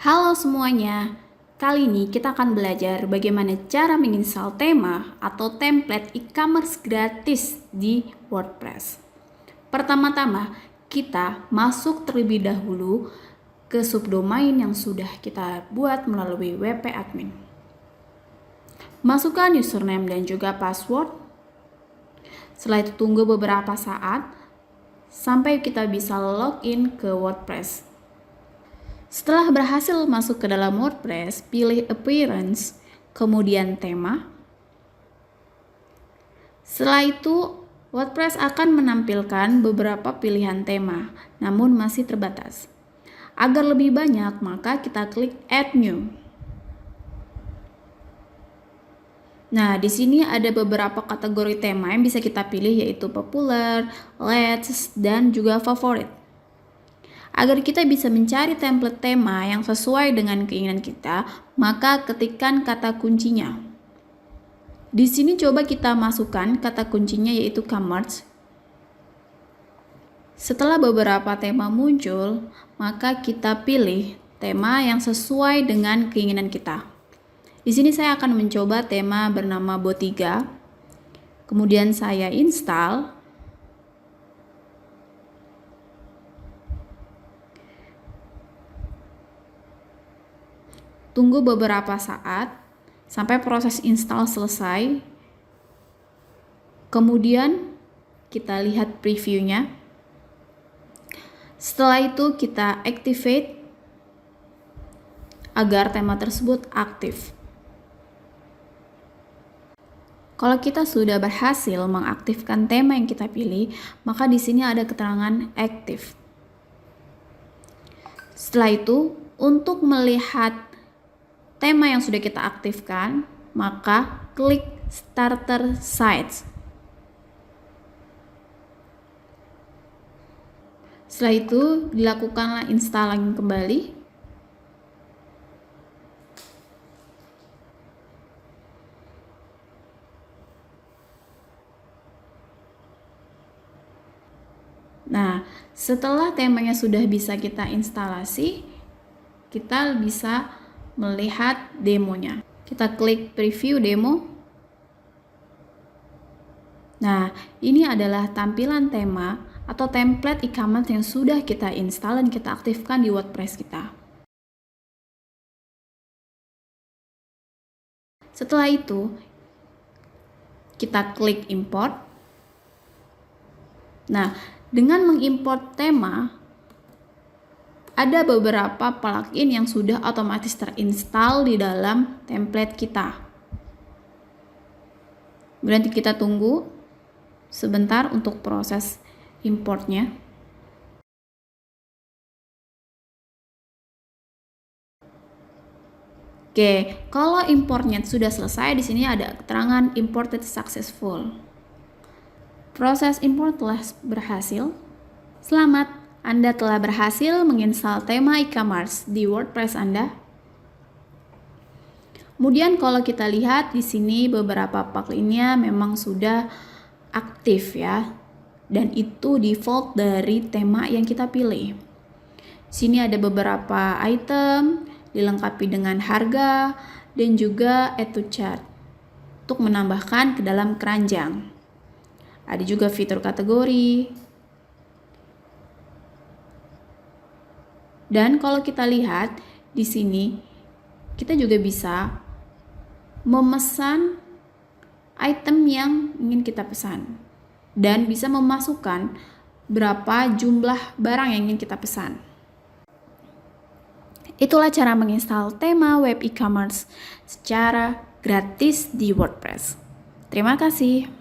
Halo semuanya, kali ini kita akan belajar bagaimana cara menginstal tema atau template e-commerce gratis di WordPress. Pertama-tama, kita masuk terlebih dahulu ke subdomain yang sudah kita buat melalui WP Admin. Masukkan username dan juga password. Setelah itu tunggu beberapa saat sampai kita bisa login ke WordPress. Setelah berhasil masuk ke dalam WordPress, pilih Appearance, kemudian Tema. Setelah itu, WordPress akan menampilkan beberapa pilihan tema, namun masih terbatas. Agar lebih banyak, maka kita klik Add New. Nah, di sini ada beberapa kategori tema yang bisa kita pilih, yaitu Popular, Latest, dan juga Favorit. Agar kita bisa mencari template tema yang sesuai dengan keinginan kita, maka ketikkan kata kuncinya. Di sini coba kita masukkan kata kuncinya yaitu commerce. Setelah beberapa tema muncul, maka kita pilih tema yang sesuai dengan keinginan kita. Di sini saya akan mencoba tema bernama Botiga. Kemudian saya install. Tunggu beberapa saat sampai proses install selesai. Kemudian kita lihat previewnya. Setelah itu kita activate agar tema tersebut aktif. Kalau kita sudah berhasil mengaktifkan tema yang kita pilih, maka di sini ada keterangan aktif. Setelah itu, untuk melihat tema yang sudah kita aktifkan, maka klik Starter Sites. Setelah itu, dilakukanlah installing kembali. Nah, setelah temanya sudah bisa kita instalasi, kita bisa melihat demonya. Kita klik preview demo. Nah, ini adalah tampilan tema atau template e-commerce yang sudah kita install dan kita aktifkan di WordPress kita. Setelah itu, kita klik import. Nah, dengan mengimport tema, ada beberapa plugin yang sudah otomatis terinstall di dalam template kita. Berarti kita tunggu sebentar untuk proses importnya. Oke, kalau importnya sudah selesai, di sini ada keterangan imported successful. Proses import telah berhasil. Selamat! Anda telah berhasil menginstal tema e-commerce di WordPress Anda. Kemudian kalau kita lihat di sini beberapa pluginnya memang sudah aktif ya. Dan itu default dari tema yang kita pilih. Sini ada beberapa item dilengkapi dengan harga dan juga add to chart untuk menambahkan ke dalam keranjang. Ada juga fitur kategori. Dan kalau kita lihat di sini, kita juga bisa memesan item yang ingin kita pesan dan bisa memasukkan berapa jumlah barang yang ingin kita pesan. Itulah cara menginstal tema web e-commerce secara gratis di WordPress. Terima kasih.